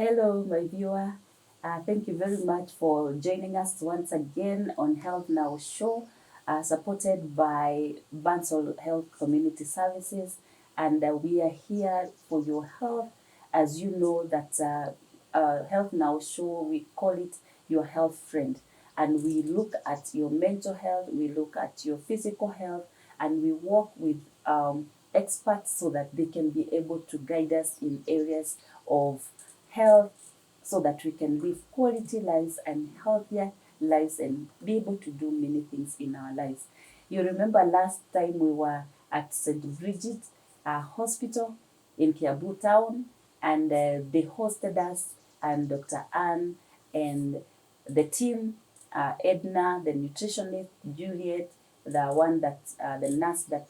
Hello, my viewer. Thank you very much for joining us once again on Health Now Show, supported by Bansol Health Community Services. And we are here for your health. As you know that Health Now Show, we call it your health friend. And we look at your mental health, we look at your physical health, and we work with experts so that they can be able to guide us in areas of health so that we can live quality lives and healthier lives and be able to do many things in our lives. You remember last time we were at St. Bridget Hospital in Kiabu Town, and they hosted us, and Dr. Anne and the team, Edna, the nutritionist, Juliet, the nurse that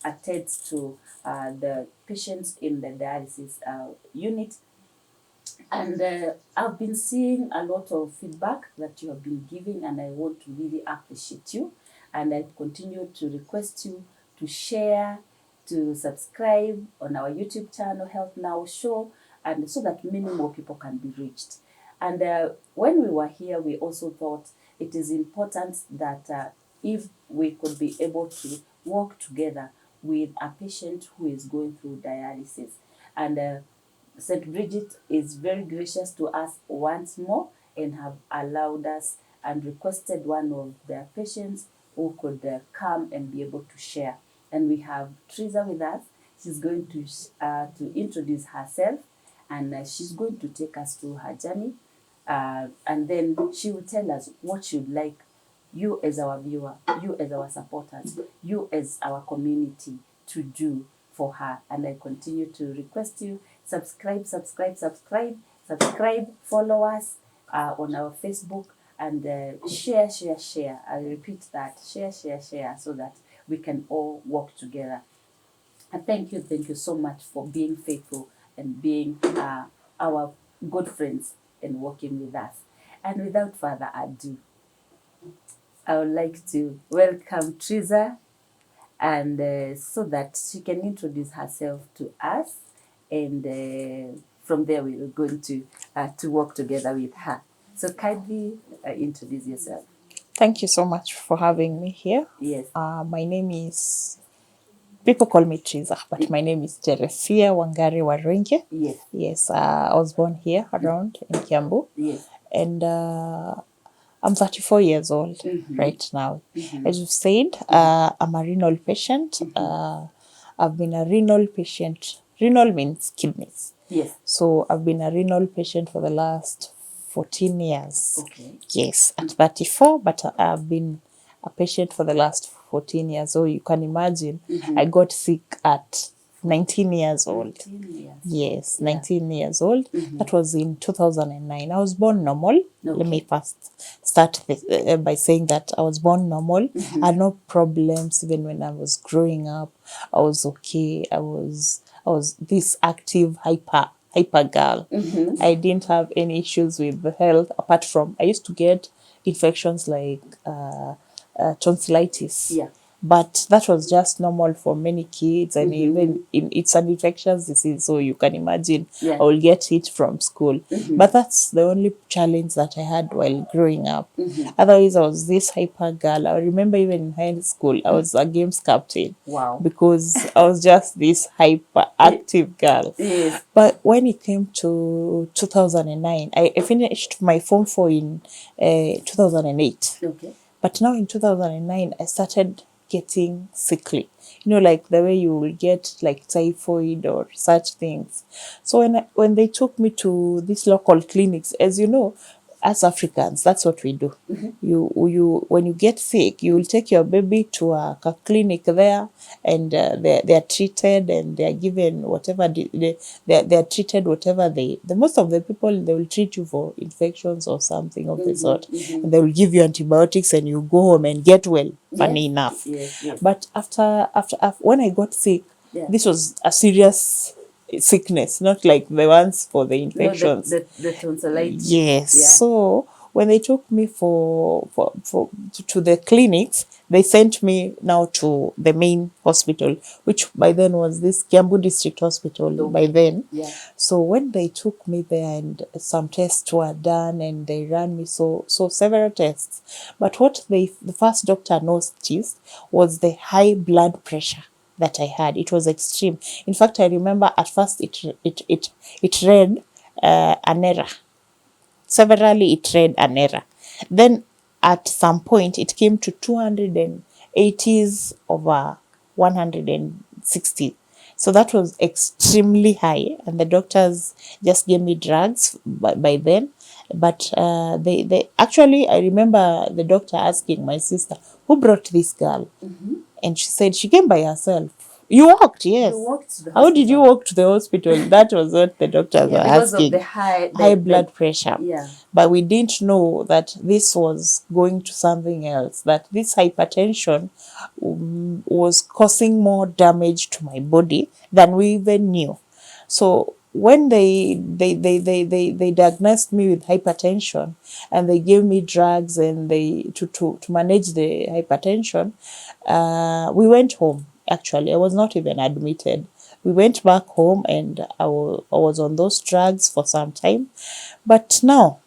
attends to the patients in the dialysis unit. And I've been seeing a lot of feedback that you have been giving, and I want to really appreciate you. And I continue to request you to share, to subscribe on our YouTube channel, Health Now Show, and so that many more people can be reached. And when we were here, we also thought it is important that if we could be able to work together with a patient who is going through dialysis. And St. Bridget is very gracious to us once more and have allowed us and requested one of their patients who could come and be able to share. And we have Teresa with us. She's going to introduce herself, and she's going to take us through her journey. And then she will tell us what she'd like you as our viewer, you as our supporters, you as our community to do for her. And I continue to request you, subscribe, follow us on our Facebook, and share. I repeat that, share, so that we can all work together. And thank you so much for being faithful and being our good friends and working with us. And without further ado, I would like to welcome Teresa, and so that she can introduce herself to us, and from there we're going to work together with her. So kindly introduce yourself. Thank you so much for having me here. Yes. My name is, people call me Teresa, but my name is Teresiah Waruingi. Yes. Yes, I was born here around in Kiambu. Yes. And I'm 34 years old right now. As you've said, I'm a renal patient. I've been a renal patient. Renal means kidneys. Yes. So I've been a renal patient for the last 14 years. Okay. Yes, at 34, but I've been a patient for the last 14 years. So you can imagine, I got sick at 19 years old. 19 years. Yes, 19 years old. That was in 2009. I was born normal. Okay. Let me first start by saying that I was born normal. I had no problems even when I was growing up. I was okay. I was this active, hyper girl. I didn't have any issues with the health apart from I used to get infections like tonsillitis. Yeah. But that was just normal for many kids, and even it's an infectious disease, so you can imagine I will get it from school. But that's the only challenge that I had while growing up. Otherwise, I was this hyper girl. I remember even in high school, I was a games captain. Wow. Because I was just this hyper active girl. Yes. But when it came to 2009, I finished my Form 4 in 2008. Okay. But now in 2009, I started getting sickly. You know, like the way you will get like typhoid or such things. So when they took me to these local clinics, as you know, as Africans, that's what we do. You when you get sick, you will take your baby to a clinic there, and they are treated, and they are given whatever they are treated, whatever the most of the people, they will treat you for infections or something of the sort, and they will give you antibiotics, and you go home and get well. Funny enough. Yes. But after when I got sick, this was a serious sickness, not like the ones for the infections. No, the tonsillitis. Yes. Yeah. So when they took me to the clinics, they sent me now to the main hospital, which by then was this Kiambu District Hospital by then. Yeah. So when they took me there and some tests were done and they ran me so several tests. But what the first doctor noticed was the high blood pressure that I had. It was extreme. In fact, I remember at first it read an error. Severally, it read an error. Then at some point, it came to 280s over 160. So that was extremely high. And the doctors just gave me drugs by then. But they actually, I remember the doctor asking my sister, who brought this girl? And she said she came by herself. You walked, yes. You walked to the How did you hospital. walk to the hospital? That was what the doctors were Because asking. of the high blood pressure. Yeah. But we didn't know that this was going to something else, that this hypertension was causing more damage to my body than we even knew. So when they diagnosed me with hypertension and they gave me drugs and they to manage the hypertension, we went home. Actually, I was not even admitted. We went back home and I was on those drugs for some time. But now,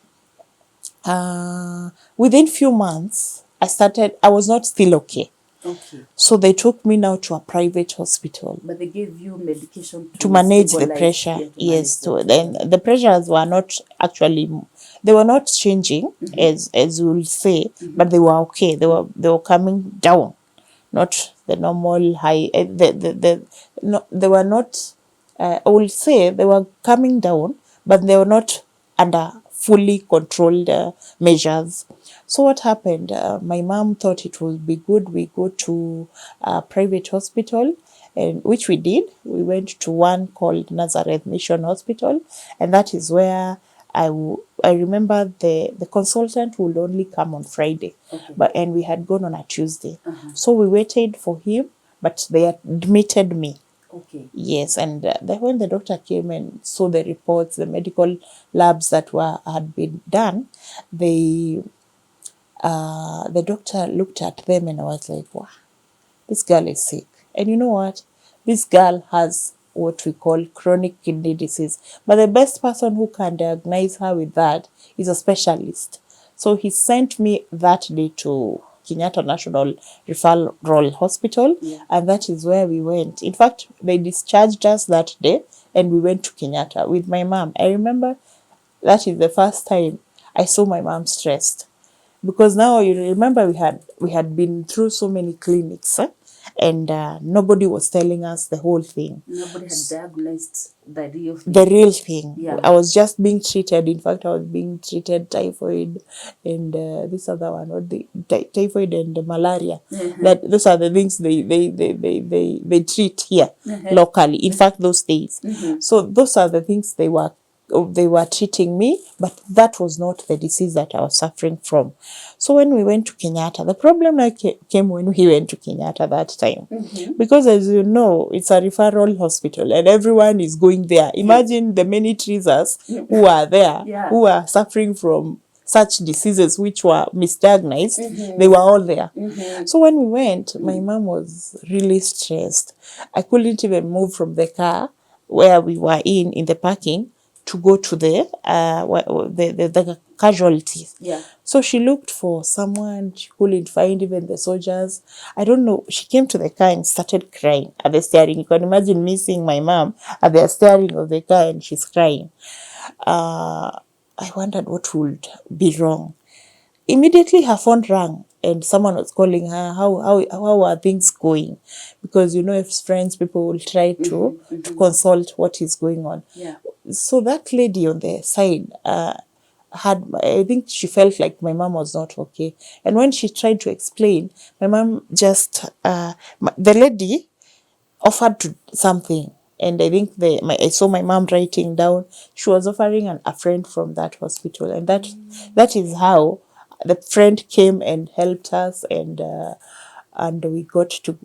within few months, I was not still okay. Okay. So they took me now to a private hospital. But they gave you medication to manage the stabilize- pressure. yeah, to Yes, manage so then the pressures were not actually, they were not changing as you will say, but they were okay. They were coming down, not the normal high. No, they were not. I will say they were coming down, but they were not under fully controlled measures. So what happened? My mom thought it would be good we go to a private hospital, and which we did. We went to one called Nazareth Mission Hospital, and that is where I remember the consultant would only come on Friday, and we had gone on a Tuesday. So we waited for him, but they admitted me. Okay. Yes, and when the doctor came and saw the reports, the medical labs that had been done, the doctor looked at them and I was like, wow, this girl is sick. And you know what? This girl has what we call chronic kidney disease. But the best person who can diagnose her with that is a specialist. So he sent me that day to Kenyatta National Referral Hospital, and that is where we went. In fact, they discharged us that day and we went to Kenyatta with my mom. I remember that is the first time I saw my mom stressed. Because now you remember we had been through so many clinics, and nobody was telling us the whole thing. Nobody had diagnosed the real thing. The real thing. Yeah. I was just being treated. In fact, I was being treated typhoid and this other one, or the typhoid and the malaria. That those are the things they treat here locally. In fact, those days. So those are the things they were treating me, but that was not the disease that I was suffering from. So when we went to Kenyatta, the problem came when we went to Kenyatta that time. Because as you know, it's a referral hospital and everyone is going there. Imagine the many treasures who are there, who are suffering from such diseases which were misdiagnosed. They were all there. So when we went, my mom was really stressed. I couldn't even move from the car where we were in the parking to go to the casualties. Yeah. So she looked for someone. She couldn't find even the soldiers. I don't know. She came to the car and started crying at the steering. You can imagine me seeing my mom at the steering of the car and she's crying. I wondered what would be wrong. Immediately her phone rang and someone was calling her, how are things going? Because you know, if friends, people will try to consult what is going on. Yeah. So that lady on the side I think she felt like my mom was not okay. And when she tried to explain, my mom just, the lady offered to something. And I think I saw my mom writing down, she was offering a friend from that hospital. And that is how the friend came and helped us, and we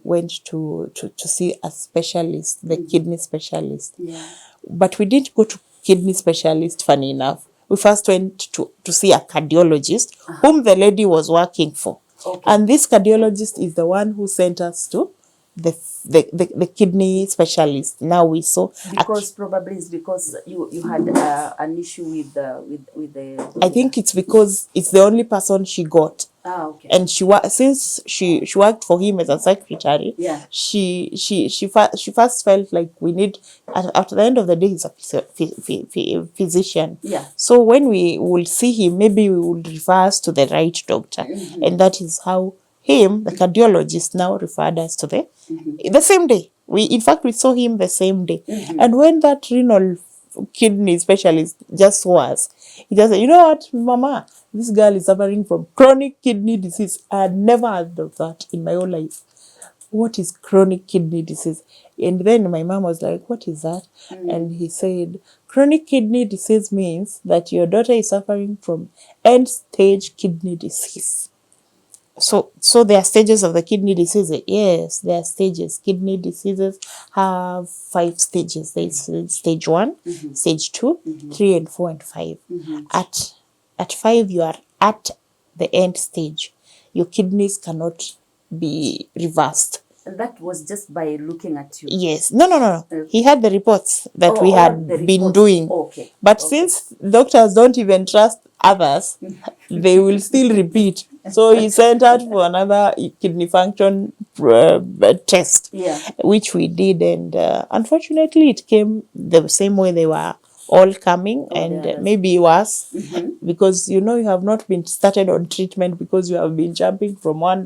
went to see a specialist, the kidney specialist. Yeah. But we didn't go to kidney specialist, funny enough. we first went to see a cardiologist whom the lady was working for. Okay. And this cardiologist is the one who sent us to the kidney specialist. Now we saw because probably it's because you had an issue with the. I think it's because it's the only person she got. Okay. And since she worked for him as a secretary. Yeah. She first felt like we need, at the end of the day, he's a physician. Yeah. So when we will see him, maybe we will refer us to the right doctor, and that is how him, the cardiologist, now referred us to the same day. In fact, we saw him the same day. And when that renal kidney specialist just saw us, he just said, you know what, Mama, this girl is suffering from chronic kidney disease. I had never heard of that in my whole life. What is chronic kidney disease? And then my mom was like, what is that? And he said, chronic kidney disease means that your daughter is suffering from end-stage kidney disease. So there are stages of the kidney disease. Yes, there are stages. Kidney diseases have 5 stages. There's stage 1, stage 2, 3, and 4, and 5. At 5, you are at the end stage. Your kidneys cannot be reversed. And that was just by looking at you? Yes. No. He had the reports that we had been doing. Okay. But since doctors don't even trust others, they will still repeat. So he sent out for another kidney function test, which we did. And unfortunately, it came the same way they were all coming, and maybe worse, because you have not been started on treatment because you have been jumping from one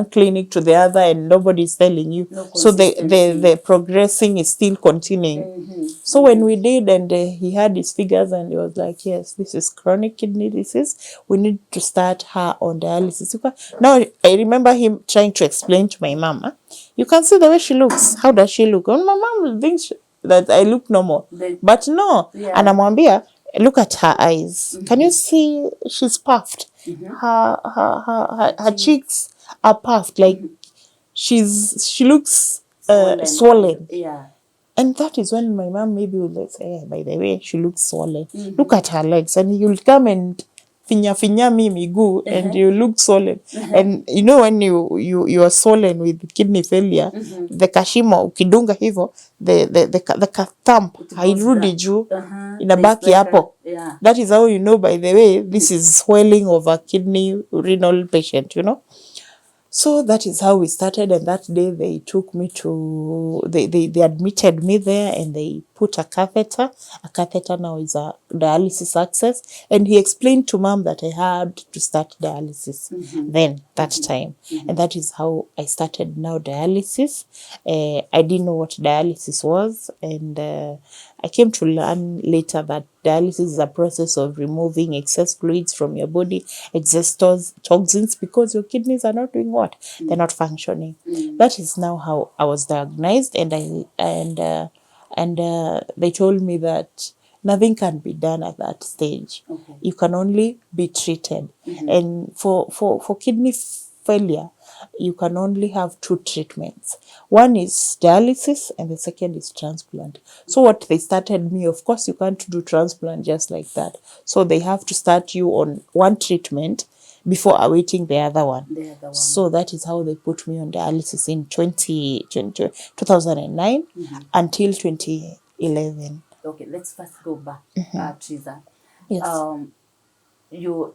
clinic to the other, and nobody's telling you. So the progressing is still continuing. So when we did, and he had his figures, and he was like, yes, this is chronic kidney disease. We need to start her on dialysis. Now I remember him trying to explain to my mama, you can see the way she looks. How does she look? And my mom thinks that I look normal. But no. And Amwambia, look at her eyes. Can you see she's puffed? Her cheeks are puffed. Like she looks swollen. Yeah. And that is when my mom maybe would say, hey, by the way, she looks swollen. Look at her legs. And you'll come and finya me miguu, and you look swollen. And when you are swollen with kidney failure, the kashimo ukidunga hivo, the thumb hairudi juu, inabaki hapo. That is how by the way, this is swelling of a kidney renal patient, So that is how we started, and that day they took me to, they admitted me there, and they put a catheter. A catheter now is a dialysis access, and he explained to Mom that I had to start dialysis then, that time. And that is how I started now dialysis. I didn't know what dialysis was, and I came to learn later that dialysis is a process of removing excess fluids from your body, excess toxins, because your kidneys are not doing what? They're not functioning. That is now how I was diagnosed, and they told me that nothing can be done at that stage. You can only be treated. And for kidney failure, you can only have 2 treatments. One is dialysis, and the second is transplant. So what they started me, of course, you can't do transplant just like that. So they have to start you on one treatment before awaiting the other one. So that is how they put me on dialysis in 2009 until 2011. Okay, let's first go back, Teresa. Yes. You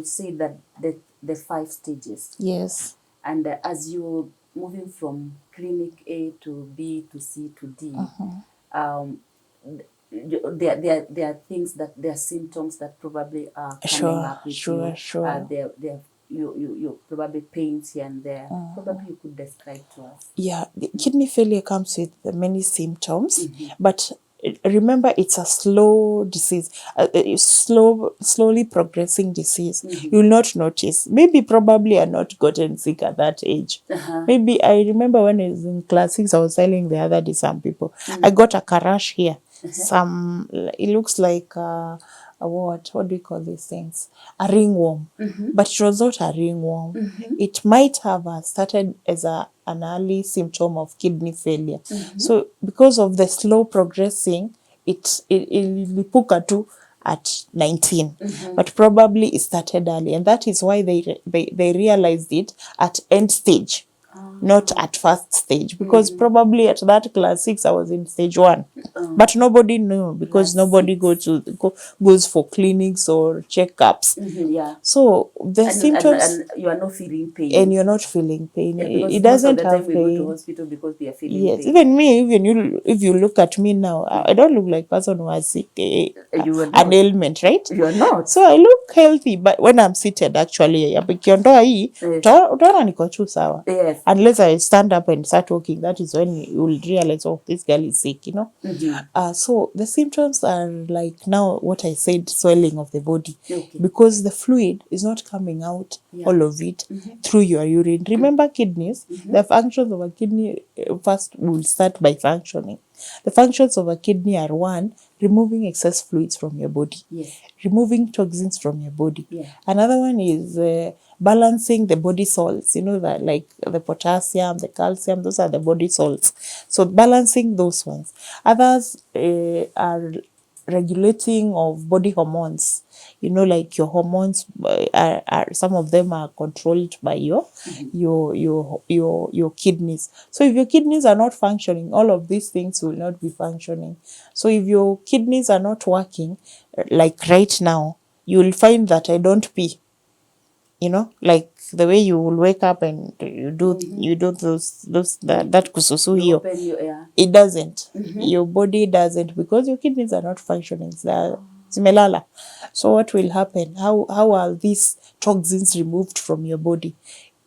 see that the 5 stages. Yes. And as you're moving from clinic A to B to C to D, there are things that there are symptoms that probably are coming up with you. Sure. You probably pains here and there. Probably you could describe to us. Yeah, the kidney failure comes with many symptoms, but remember, it's a slow disease, slowly progressing disease. You will not notice. Maybe probably are not gotten sick at that age. Maybe I remember when I was in class 6, I was telling the other day some people, I got a carash here. It looks like what do we call these things? A ringworm. But it was not a ringworm. It might have started as an early symptom of kidney failure. So because of the slow progressing, it lipuka tu at 19, but probably it started early, and that is why they realized it at end stage, not at first stage, because probably at that class 6 I was in stage 1, but nobody knew because Class nobody 6. goes for clinics or checkups. Yeah. So the symptoms, And you are not feeling pain. and you're not feeling pain. Yeah, It because most of doesn't the time have we go to pain. hospital because we are feeling Yes, pain. even me, even you, if you look at me now, I don't look like person who has sick, You are an not. ailment, right? You are not. So I look healthy, but when I'm seated, actually, ukiondoa hii, utaona niko tu sawa. Yes. Unless I stand up and start walking, that is when you will realize, oh, this girl is sick, you know. So the symptoms are like now what I said, swelling of the body, because the fluid is not coming out, all of it, through your urine. Remember kidneys, the functions of a kidney first will start by functioning. The functions of a kidney are: 1, removing excess fluids from your body, removing toxins from your body. Another one is balancing the body salts, you know, that like the potassium, the calcium, those are the body salts. So balancing those ones. Others are regulating of body hormones. You know, like your hormones are some of them are controlled by your kidneys. So if your kidneys are not functioning, all of these things will not be functioning. So if your kidneys are not working, like right now, you will find that I don't pee. You know, like the way you will wake up and you do that kususu hiyo, it doesn't. Your body doesn't, because your kidneys are not functioning. Zimelala. So what will happen? How are these toxins removed from your body?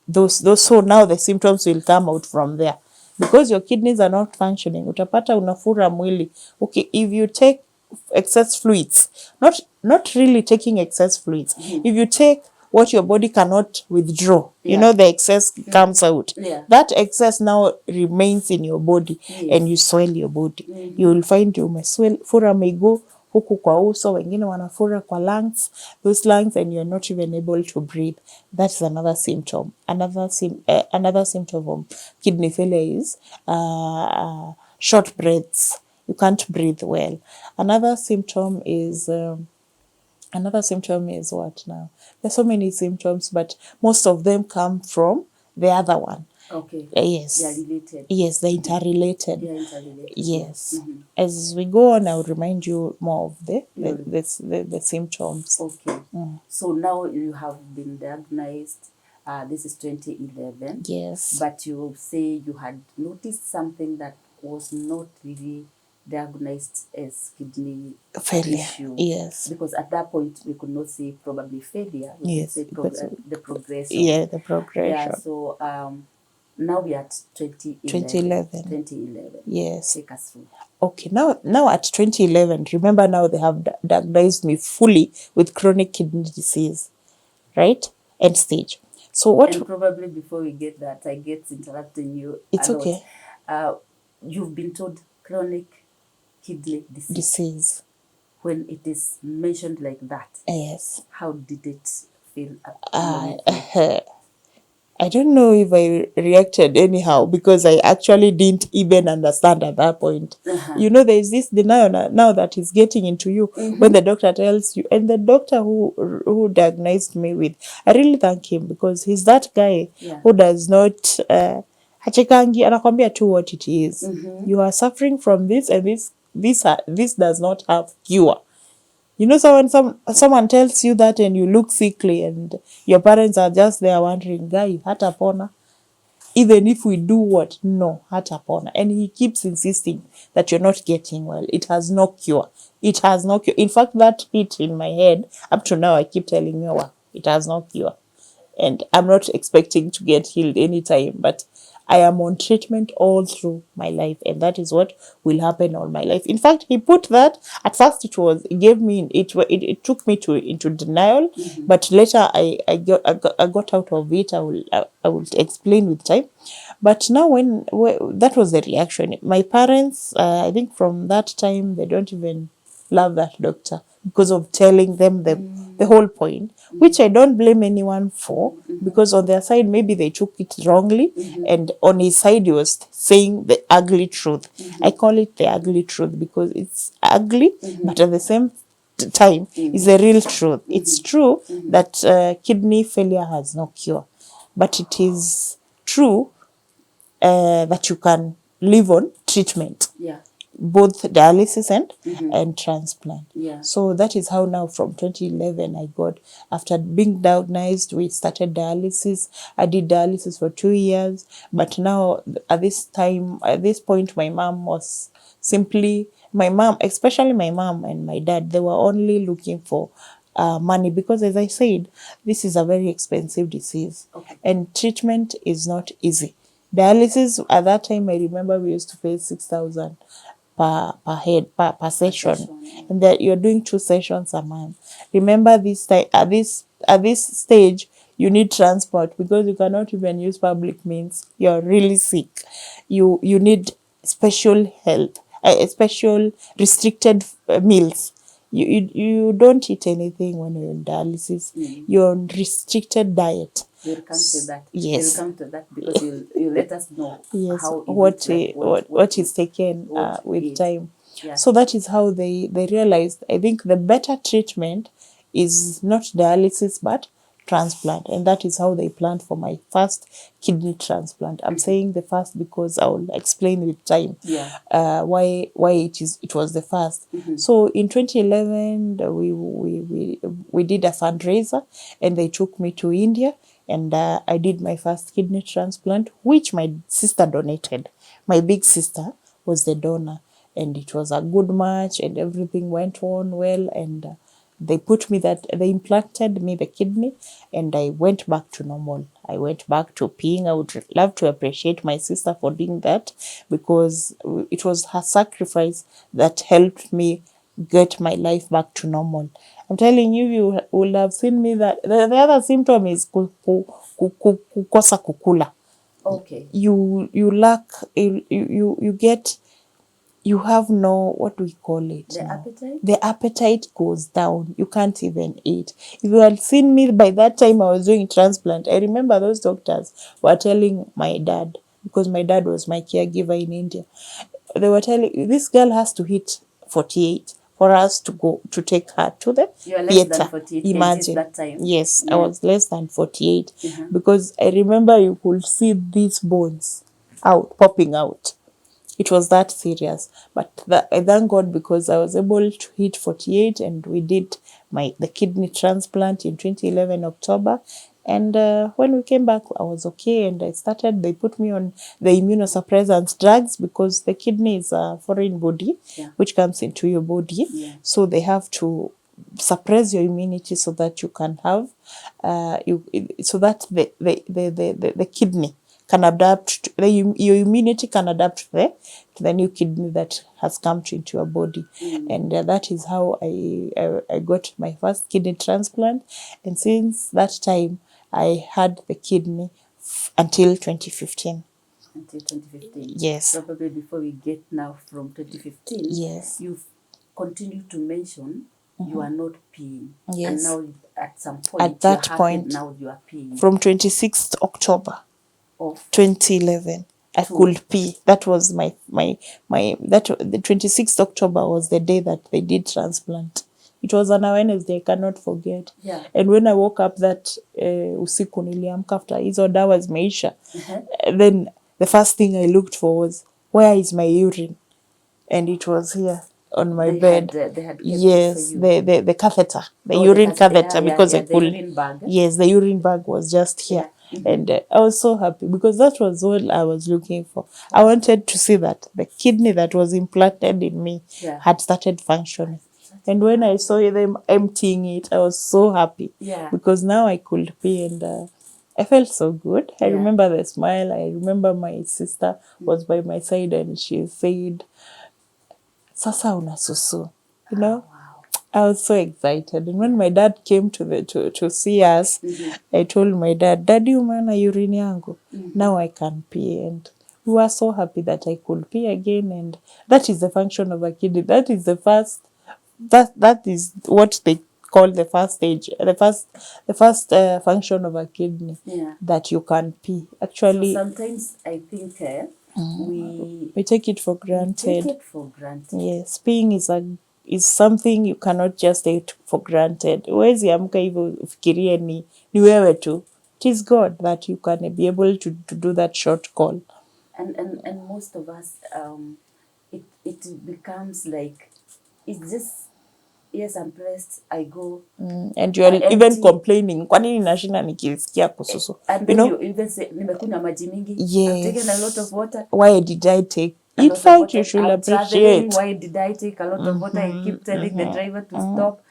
Those so now the symptoms will come out from there, because your kidneys are not functioning. Utapata unafura mwili. Okay, if you take excess fluids, not really taking excess fluids, if you take what your body cannot withdraw, you know, the excess comes out. That excess now remains in your body, and you swell your body. You will find umeswell, fura may go huku kwa uso, wengine wanafura kwa lungs, those lungs, and you're not even able to breathe. That's another symptom. Another symptom of kidney failure is short breaths. You can't breathe well. Another symptom is what now? There's so many symptoms, but most of them come from the other one. Okay. Yes. They are related. Yes, they're interrelated. They are interrelated. Yes. As we go on, I'll remind you more of the symptoms. Okay. So now you have been diagnosed. This is 2011. Yes. But you say you had noticed something that was not really diagnosed as kidney failure issue. Yes. Because at that point we could not say probably failure. We could say the progression. Yeah, the progression. Yeah. So now we are at 2011. 2011. Yes. Take us through. Okay, now at 2011, remember now they have diagnosed me fully with chronic kidney disease, right? End stage. So what? And probably before we get that, I get interrupting you. It's okay. You've been told chronic kidney disease. When it is mentioned like that, yes. How did it feel? I don't know if I reacted anyhow, because I actually didn't even understand at that point. You know, there is this denial now that is getting into you when the doctor tells you. And the doctor who diagnosed me with, I really thank him, because he's that guy who does not hachekangi, anakwambia tu what it is. You are suffering from this, and this does not have cure. You know, so when someone tells you that and you look sickly and your parents are just there wondering, guy, hatapona. Even if we do what? No, hatapona. And he keeps insisting that you're not getting well. It has no cure. It has no cure. In fact, that hit in my head, up to now, I keep telling you, well, it has no cure. And I'm not expecting to get healed anytime, but I am on treatment all through my life, and that is what will happen all my life. In fact, he put that at first. It took me into denial, but later I got out of it. I will explain with time. But now when that was the reaction, my parents, I think from that time they don't even love that doctor, because of telling them the whole point, which I don't blame anyone for, because on their side, maybe they took it wrongly, and on his side, he was saying the ugly truth. I call it the ugly truth because it's ugly, but at the same time is the real truth. It's true that kidney failure has no cure, but it is true that you can live on treatment, Yeah. both dialysis and transplant. Yeah. So that is how now from 2011 I got, after being diagnosed, we started dialysis. I did dialysis for 2 years, but now at this point, my mom was simply, my mom, especially my mom and my dad, they were only looking for money, because as I said, this is a very expensive disease. Okay. And treatment is not easy. Dialysis at that time, I remember we used to pay 6,000 per session, session. and that you're doing 2 sessions a month. Remember this time, at this stage, you need transport, because you cannot even use public means. You're really sick. You need special help, special restricted meals. You don't eat anything when you're in dialysis. You're on restricted diet. We'll come to that. Yes. We'll come to that, because you let us know Yes, how what is taken with is. time. Yeah. So that is how they realized, I think the better treatment is not dialysis but transplant, and that is how they planned for my first kidney transplant. I'm saying the first because I will explain with time Yeah. why it was the first. So in 2011 we did a fundraiser, and they took me to India, and I did my first kidney transplant, which my sister donated. My big sister was the donor, and it was a good match, and everything went on well, and they implanted me the kidney, and I went back to normal. I went back to peeing. I would love to appreciate my sister for doing that, because it was her sacrifice that helped me get my life back to normal. I'm telling you, you will have seen me that the other symptom is kukosa kukula. Okay. You lack, you get, you have no, what do we call it The now? appetite? The appetite goes down. You can't even eat. If you had seen me by that time I was doing transplant, I remember those doctors were telling my dad, because my dad was my caregiver in India. They were telling, this girl has to hit 48 for us to go to take her to the You are less theater. than 48 kgs Imagine. that time. Yes, I Yeah. was less than 48, because I remember you could see these bones popping out. It was that serious. But I thank God, because I was able to hit 48, and we did the kidney transplant in 2011 October. And when we came back, I was okay, and they put me on the immunosuppressant drugs, because the kidney is a foreign body which comes into your body. Yeah. So they have to suppress your immunity so that you can have so that the kidney can adapt to your immunity can adapt to the new kidney that has come into your body. And that is how I got my first kidney transplant, and since that time I had the kidney until 2015. Until 2015. Yes. Probably before we get now from 2015. Yes. You've continued to mention you are not peeing. Yes. And now at some point At that you're happy point, now you are peeing. from 26th October Of 2011, I could pee. That was the 26th October was the day that they did transplant. It was on a Wednesday, I cannot forget. Yeah. And when I woke up that usiku niliamka after hizo dawa zimeisha, then the first thing I looked for was, where is my urine? And it was here on my bed. They had kept Yes, it for you. the catheter, the Oh, urine catheter, because I the could. urine bag. Yes, the urine bag was just here. And I was so happy, because that was all I was looking for. I wanted to see that the kidney that was implanted in me had started functioning. And when I saw them emptying it, I was so happy, because now I could pee, and I felt so good. I remember the smile. I remember my sister was by my side, and she said, "Sasa unasusu," you know. Wow. I was so excited. And when my dad came to see us, I told my dad, "Daddy, umeona urine yangu? Now I can pee." And we were so happy that I could pee again. And that is the function of a kidney. That is that is what they call the first stage, the first function of a kidney, that you can pee. Actually, so sometimes I think we take it for granted. take it for granted. Yes, peeing is something you cannot just take for granted. Huwezi amka hivyo ufikirie ni wewe tu. It is God that you can be able to do that short call. And most of us, it becomes like, it's just, yes, I'm pressed, I go. And you are even complaining, kwa nini nashinda nikisikia kususu? And then you even say, nimekunywa maji mingi. Yes. I've taken a lot of water. Why did I take? In fact, you should appreciate. Why did I take a lot of water? I keep telling the driver to stop.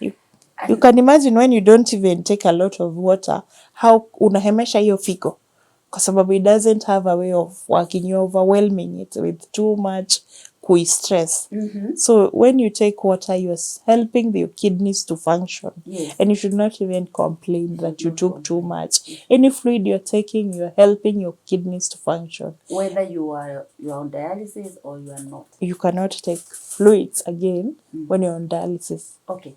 You can imagine when you don't even take a lot of water, how unahemesha hiyo figo. Kwa sababu it doesn't have a way of working. You're overwhelming it with too much stress. So when you take water, you're helping your kidneys to function. Yes. And you should not even complain that you took too much. Any fluid you're taking, you're helping your kidneys to function. Whether you are on dialysis or you are not. You cannot take fluids again when you're on dialysis. Okay.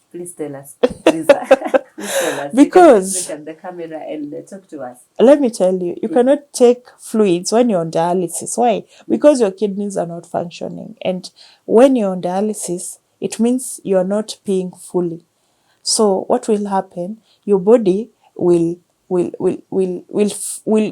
Please tell us. Please tell us. Because look at the camera and talk to us. Let me tell you, you cannot take fluids when you're on dialysis. Why? Because your kidneys are not functioning. And when you're on dialysis, it means you're not peeing fully. So what will happen? Your body will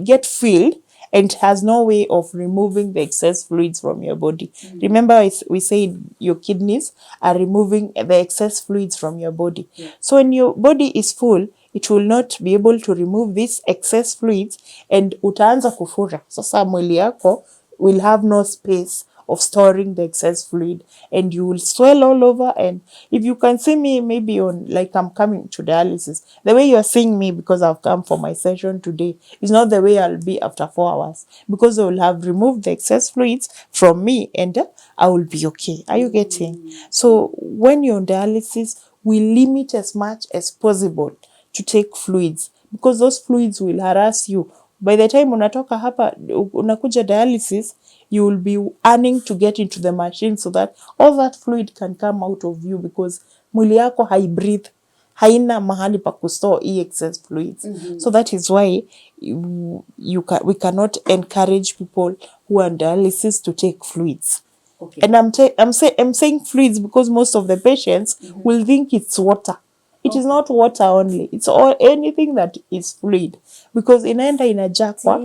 get filled and has no way of removing the excess fluids from your body. Remember, we said your kidneys are removing the excess fluids from your body. So when your body is full, it will not be able to remove these excess fluids and utaanza kufura. Sasa mwili yako will have no space of storing the excess fluid and you will swell all over. And if you can see me maybe on, like I'm coming to dialysis, the way you're seeing me because I've come for my session today is not the way I'll be after 4 hours, because they will have removed the excess fluids from me and I will be okay. Are you getting? So when you're on dialysis, we limit as much as possible to take fluids, because those fluids will harass you. By the time unatoka hapa unakuja dialysis, you will be earning to get into the machine so that all that fluid can come out of you, because mwili yako haibreathe, haina mahali pa kustore excess fluids. So that is why we cannot encourage people who are on dialysis to take fluids. Okay. And I'm saying fluids because most of the patients will think it's water. It is not water only. It's all anything that is fluid, because inaenda inajakwa.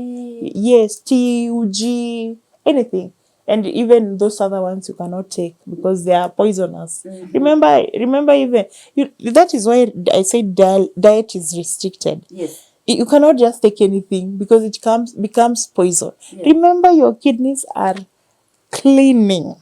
Yes, tea, uji, anything. And even those other ones you cannot take because they are poisonous. Remember even that is why I said diet is restricted. Yes. You cannot just take anything because it becomes poison. Yeah. Remember, your kidneys are cleaning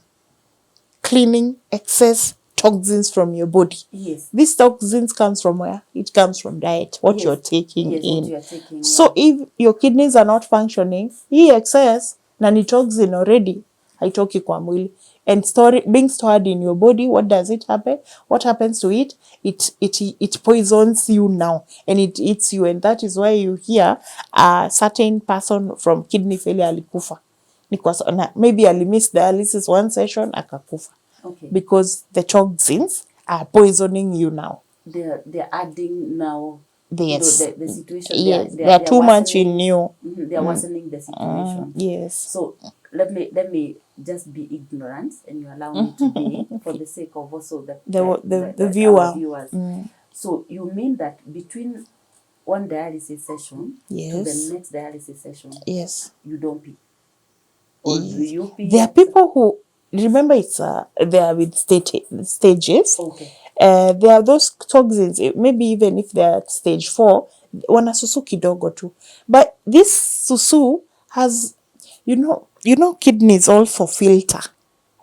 excess toxins from your body. Yes. These toxins comes from where? It comes from diet, what you're taking in. What you're taking, so if your kidneys are not functioning, hii excess na ni toxin already haitoki kwa mwili and being stored in your body, what does it happen? What happens to it? It poisons you now and it eats you, and that is why you hear a certain person from kidney failure alikufa. Because maybe alimiss dialysis one session akakufa. Okay. Because the toxins are poisoning you now. They're adding now. Yes. The situation. Yes. They are too much in you. They are worsening the situation. Yes. So let me just be ignorant, and you allow me to be for the sake of also the viewer. Viewers. So you mean that between one dialysis session to the next dialysis session, you don't pee? Or do you pee? There are people who remember they are with stages. Okay. There are those toxins, maybe even if they are at stage 4, wanasusu kidogo tu. But this susu has, you know, kidneys also filter.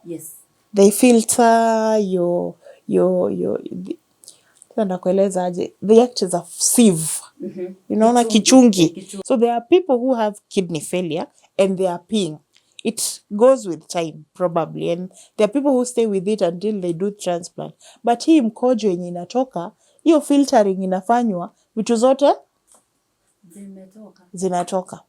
Yes. They filter they act as a sieve. Unaona kichungi. So there are people who have kidney failure and they are peeing. It goes with time probably, and there are people who stay with it until they do transplant. But hii mkojo yenye inatoka, hiyo filtering inafanywa, vitu zote zinatoka.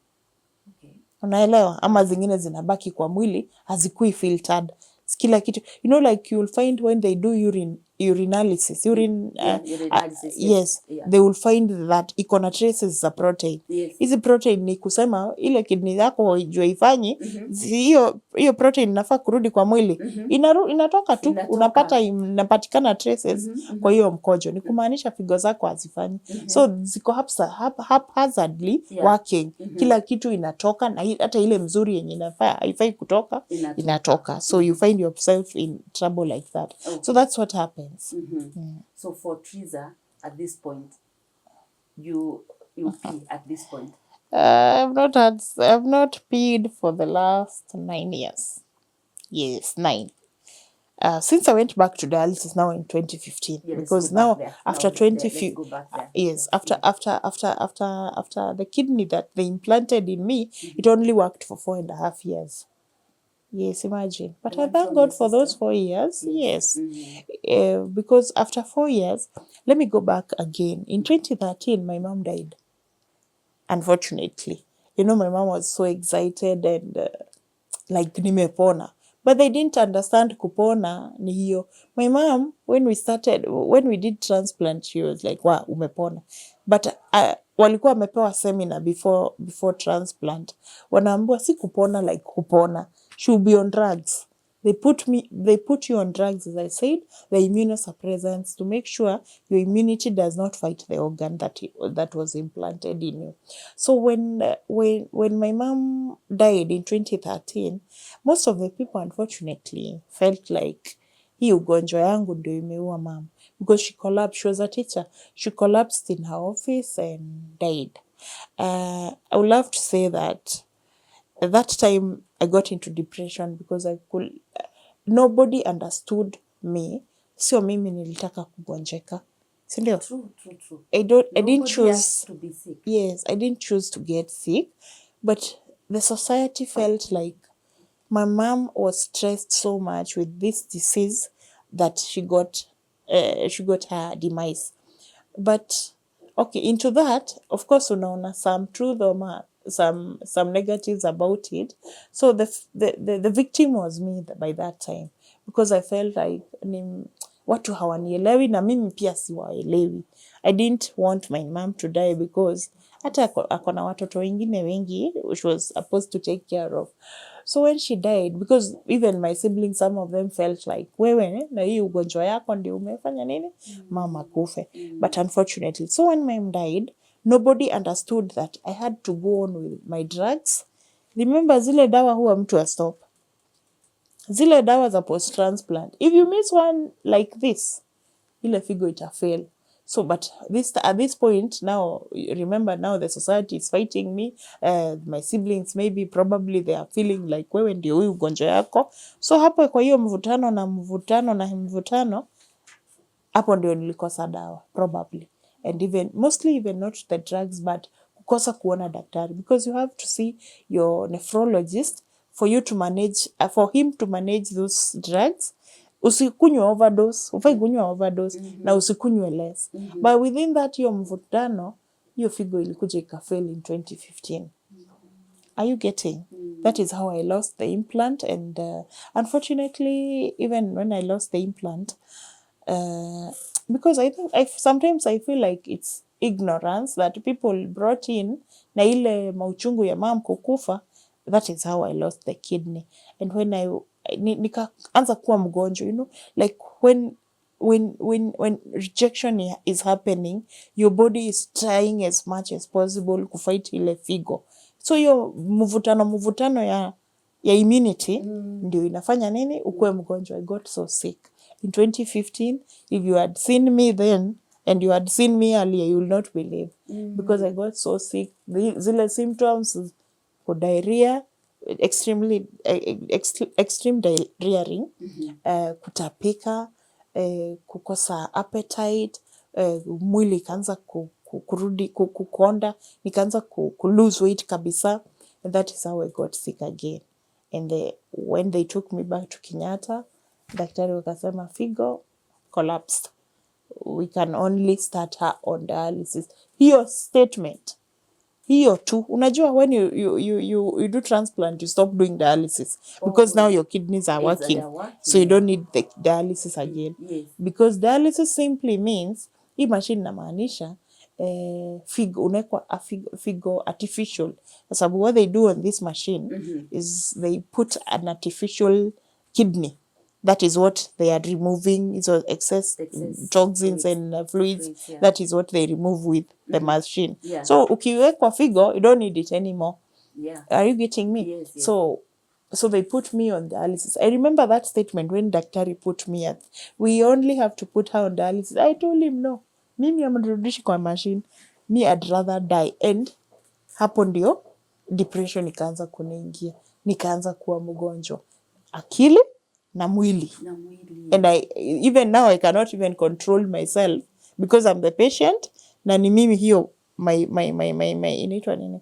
Okay. Unaelewa? Ama zingine zinabaki kwa mwili hazikui filtered. Kila kitu, like you'll find when they do urine urinalysis, urinalysis, yes, yeah. they will find that iko na traces za protein. Yes. Hizi protein ni kusema ile kidney yako jua ifanyi hiyo protein inafaa kurudi kwa mwili, inatoka tu, unapata inapatikana traces kwa hiyo mkojo, ni kumaanisha figo zako hazifanyi. So ziko haphazardly working. Kila kitu inatoka, na hata ile mzuri yenye inafaa haifai kutoka inatoka. So you find yourself in trouble like that. Okay. So that's what happens. So for Teresa, at this point, you pee at this point? I've not peed for the last 9 years. Yes, 9. Since I went back to dialysis now in 2015, because now after 2015, yes, after the kidney that they implanted in me, it only worked for 4.5 years. Yes, imagine. But I thank God for those 4 years. Yes. Because after 4 years, let me go back again. In 2013, my mom died. Unfortunately. You know, my mom was so excited and like nimepona. But they didn't understand kupona ni hiyo. My mom, when we did transplant, she was like, wow, umepona. But walikuwa wamepewa seminar before transplant. Wanaambiwa si kupona like kupona. She will be on drugs. They put you on drugs, as I said, the immunosuppressants, to make sure your immunity does not fight the organ that was implanted in you. So when my mom died in 2013, most of the people unfortunately felt like hii ugonjwa yangu ndio imeua mama, because she collapsed. She was a teacher. She collapsed in her office and died. I would love to say that at that time I got into depression because nobody understood me. Sio mimi nilitaka kugonjeka. Si ndio? True. I didn't choose to be sick. Yes, I didn't choose to get sick, but the society felt like my mom was stressed so much with this disease that she got her demise. But okay, into that, of course, unaona some truth or some negatives about it. So the victim was me by that time, because I felt like watu hawanielewi na mimi pia siwaelewi. I didn't want my mom to die because hata ako na watoto wengine wengi she was supposed to take care of. So when she died, because even my siblings, some of them felt like, wewe na hii ugonjwa yako ndio umefanya nini mama kufe. But unfortunately, so when mom died, nobody understood that I had to go on with my drugs. Remember zile dawa huwa mtu stop. Zile dawa za post transplant, if you miss one like this, ile figo itafail. So, but at this point now, remember now the society is fighting me. My siblings probably they are feeling like wewe ndio huyu ugonjwa yako. So hapo kwa hiyo mvutano, hapo ndio nilikosa dawa probably. And mostly not the drugs, but kukosa kuona daktari, because you have to see your nephrologist for him to manage those drugs. Usikunywe overdose, ufai kunywa overdose, na usikunywe less. But within that hiyo mvutano, hiyo figo ilikuja ikafail in 2015. Are you getting? That is how I lost the implant. And unfortunately, even when I lost the implant, because sometimes I feel like it's ignorance that people brought in, na ile mauchungu ya mom kukufa. That is how I lost the kidney. And when nikaanza kuwa mgonjwa, like when rejection is happening, your body is trying as much as possible kufight ile figo. So hiyo mvutano ya immunity ndio inafanya nini ukuwe mgonjwa. I got so sick in 2015. If you had seen me then and you had seen me earlier, you will not believe, because I got so sick. Zile symptoms for diarrhea, extreme diarrhea, kutapika, kukosa appetite, mwili ikaanza kurudi kukonda, nikaanza lose weight kabisa. And that is how I got sick again. And when they took me back to Kenyatta, daktari wakasema figo collapsed, we can only start her on dialysis. Hiyo statement hiyo tu. Unajua when you do transplant, you stop doing dialysis because now your kidneys are working, so you don't need the dialysis again. Yes. Because dialysis simply means, hii machine inamaanisha figo, unawekwa figo artificial, kwa sababu what they do on this machine is they put an artificial kidney. That is what they are removing, so excess toxins and fluids. Yeah. That is what they remove with the machine. Yeah. So ukiwekwa figo, you don't need it anymore. Yeah. Are you getting me? Yes, yes. So they put me on dialysis. I remember that statement when daktari put me at, we only have to put her on dialysis. I told him no, mimi amrudishi kwa machine, me I'd rather die. And hapo ndio depression ikaanza kuniingia, nikaanza kuwa mgonjwa akili na mwili. And even now I cannot even control myself because I'm the patient, na ni mimi hiyo my inaitwa nini,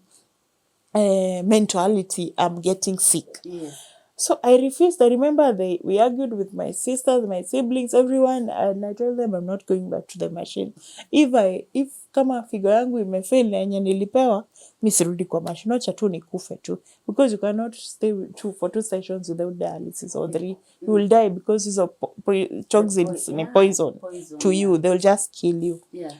mentality, I'm getting sick. Yes. So I refused. I remember we argued with my sisters, my siblings, everyone, and I told them I'm not going back to the machine. If kama figo yangu imefail na yenye nilipewa, mi sirudi kwa machine, acha tu nikufe tu, because you cannot stay for 2 sessions without dialysis or 3. You will die because these are toxins ni poison to you. They will just kill you. Yeah.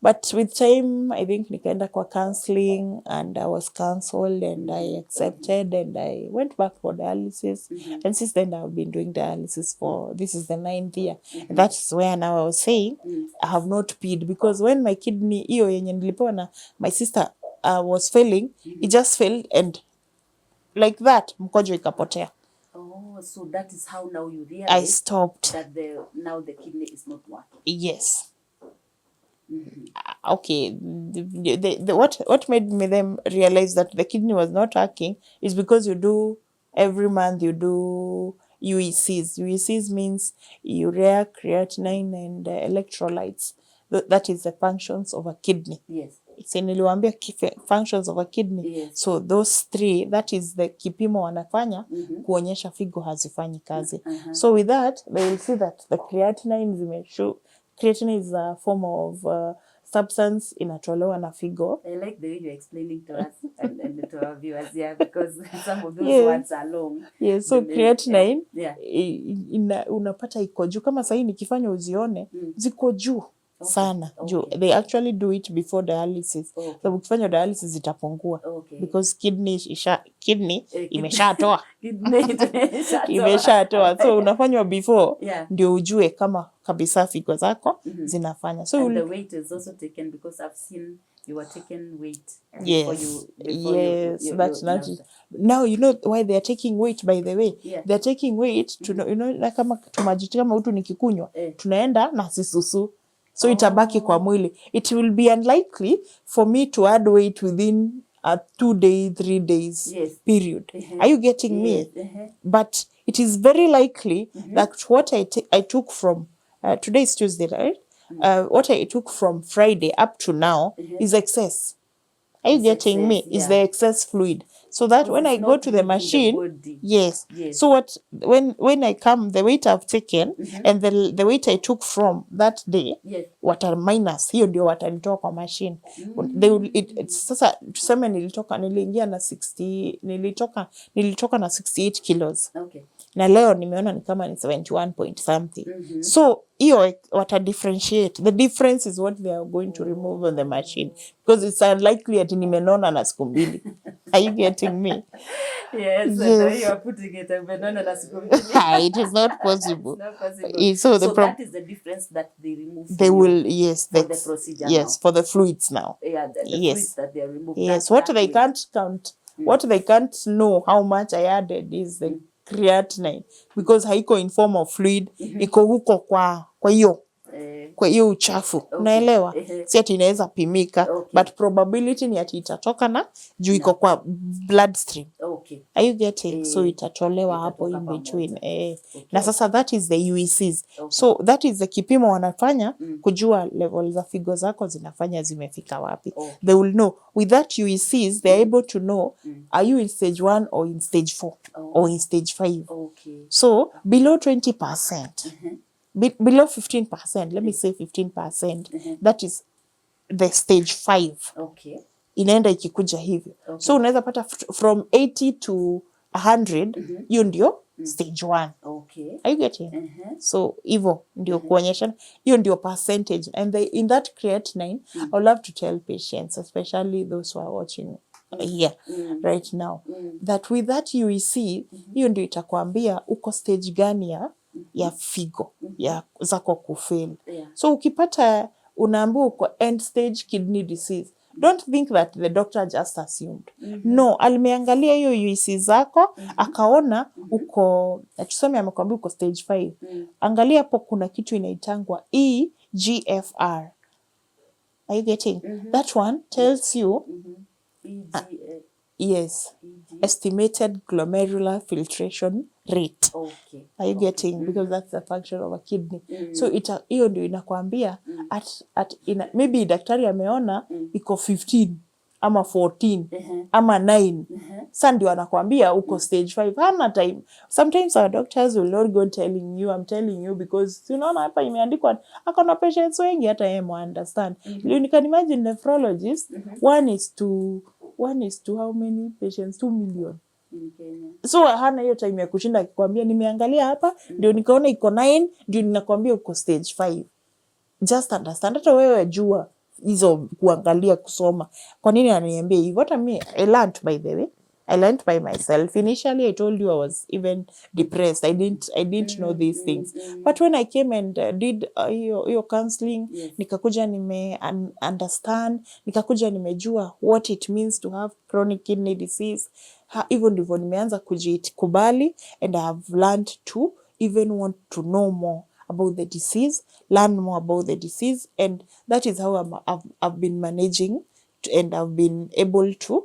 But with time, I think nikaenda kwa counseling, and I was counseled, and I accepted, and I went back for dialysis. And since then, I've been doing dialysis this is the 9th year. And that's where now I was saying, I have not peed, because when my kidney, iyo yenye nilipewa na my sister was failing, it just failed, and like that, mkojo ikapotea. Oh, so that is how now you realize I stopped. That now the kidney is not working. Yes. Okay, what made me them realize that the kidney was not working is because every month you do UECs. UECs means urea, creatinine, and electrolytes. That is the functions of a kidney. Yes. It's niliwaambia functions of a kidney. Yes. So those 3, that is the kipimo wanafanya kuonyesha figo hazifanyi kazi. So with that, they will see that the creatinine zimeshow. Creatinine is a form of substance inatolewa na figo. I like the way you're explaining to us and to our viewers, yeah, because some of those words are long. Yes, so creatinine, unapata iko juu. Kama sahii nikifanya uzione, ziko juu sana. Juu. They actually do it before dialysis. So ukifanya dialysis zitapungua. Because kidney imeshatoa. Imeshatoa. So unafanywa before, ndio ujue kama kabisa figo zako zinafanya. So and the weight is also taken, because I've seen you were taken weight. Yes. That's not it. Now you know why they are taking weight, by the way. They are taking weight to know, na kama tumajiti kama utu nikikunywa, tunaenda na sisusu. So itabaki kwa mwili. It will be unlikely for me to add weight within a 2 day, 3 days period. Are you getting me? But it is very likely that what I took from today is Tuesday, right? What I took from Friday up to now is excess. Are you getting me? Is the excess fluid. So that when I go to the machine, yes. So when I come, the weight I've taken and the weight I took from that day, what are minus, hiyo ndio watanitoa kwa machine. Sasa tuseme niliingia na 60, nilitoka na 68 kilos. Na leo nimeona ni kama ni 71 point something. So hiyo wata differentiate. The difference is what they are going to remove on the machine, because it's unlikely ati nimenona na siku mbili. Are you getting me? Yes. The way you are putting it, nimenona na siku mbili. It is not possible. It's not possible. So that is the difference that they remove. They will, for the procedure. Yes, now. For the fluids now. Yeah, the fluids that they are removed. Yes, what they can't count, what they can't know how much I added is the creatinine, because haiko in form of fluid, iko huko kwa hiyo uchafu. Unaelewa? Si ati inaweza pimika, but probability ni ati itatoka na juu iko kwa bloodstream. Are you getting? So itatolewa hapo in between. Na sasa that is the UECs. So that is the kipimo wanafanya kujua level za figo zako zinafanya zimefika wapi. They will know. With that UECs, they are able to know, are you in stage 1 or in stage 4 or in stage 5. So below 20%. Below 15%, let me say 15%, that is the stage 5. inaenda ikikuja hivyo. Okay. So unaweza pata from 80 to 100, hiyo ndio stage 1. Okay. Are you getting? So hivyo ndio kuonyesha hiyo ndio percentage, and in that creatinine I would love to tell patients, especially those who are watching here right now, that with that UEC, hiyo ndio itakwambia uko stage gani ya figo ya zako kufail. So ukipata unaambiwa uko end stage kidney disease, don't think that the doctor just assumed. No, alimeangalia hiyo UEC zako, akaona uko, tuseme amekwambia uko stage 5. Angalia hapo kuna kitu inaitangwa EGFR. Are you getting? That one tells you yes, estimated glomerular filtration rate. Okay. Are you getting? Because that's the function of a kidney. So hiyo ndio inakwambia maybe daktari ameona iko 15 ama 14 ama 9. Sasa ndio anakwambia uko stage 5. Hana time. Sometimes our doctors will not go telling you, I'm telling you because unaona hapa imeandikwa akona patients wengi hata yeye understand. You can imagine nephrologist, one is to how many patients? 2 million. So hana hiyo time ya kushinda akikwambia nimeangalia hapa ndio nikaona iko 9 ndio ninakwambia uko stage 5. Just understand. Hata wewe jua hizo kuangalia kusoma. Kwa nini ananiambia hivyo? Hata mimi I learned, by the way. I learned by myself. Initially I told you I was even depressed. I didn't know these things. But when I came and did your counseling, nikakuja understand, nikakuja nimejua what it means to have chronic kidney disease. Hivyo ndivyo nimeanza kujikubali, and I have learned to even want to know more about the disease, learn more about the disease, and that is how I've been managing and I've been able to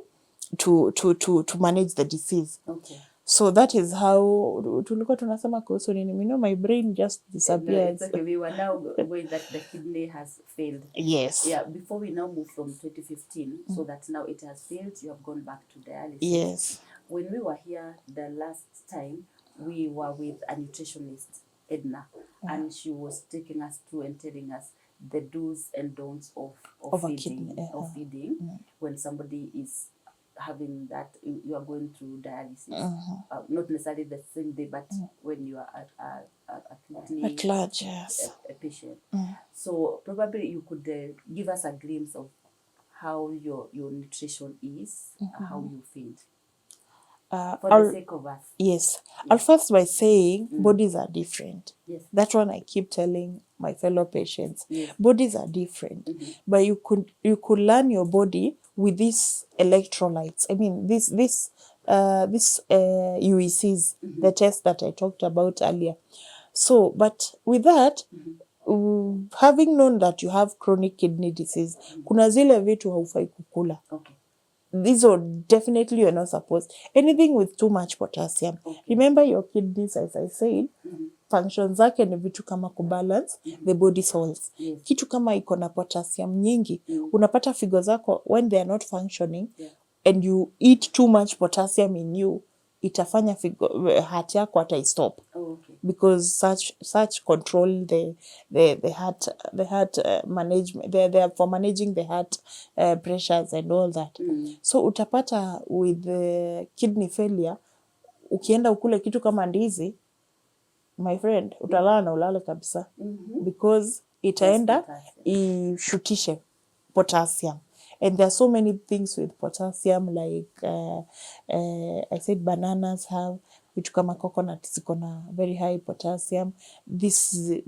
manage the disease. Okay. So that is how tulikuwa tunasema kuhusu nini. You know, my brain just disappears. No, it's okay. We were now going that the kidney has failed. Yes. Yeah, before we now move from 2015, so that now it has failed, you have gone back to dialysis. Yes. When we were here the last time, we were with a nutritionist, Edna, and she was taking us through and telling us the do's and don'ts of feeding when somebody is having that, you are going through dialysis. Not necessarily the same day, but when you are at large, yes, a patient. So probably you could give us a glimpse of how your nutrition is, how you feed. For the sake of us. Yes. I'll first by saying bodies are different. Yes. That one I keep telling my fellow patients. Yes. Bodies are different. But you could learn your body with these electrolytes. I mean, this UECs, the test that I talked about earlier. So, but with that, having known that you have chronic kidney disease, kuna zile vitu haufai kukula. Okay. These are definitely you're not supposed. Anything with too much potassium. Okay. Remember your kidneys, as I said, functions zake ni vitu kama kubalance the body salts. Yes. Kitu kama iko na potassium nyingi, unapata figo zako when they are not functioning, and you eat too much potassium in you, itafanya figo heart yako hata stop. Okay. Because such control the heart management, they are for managing the heart pressures and all that. So utapata with the kidney failure, ukienda ukule kitu kama ndizi, my friend, utalala na ulale kabisa. Because itaenda ishutishe potassium. And there are so many things with potassium, like I said bananas have, vitu kama coconut ziko na very high potassium. This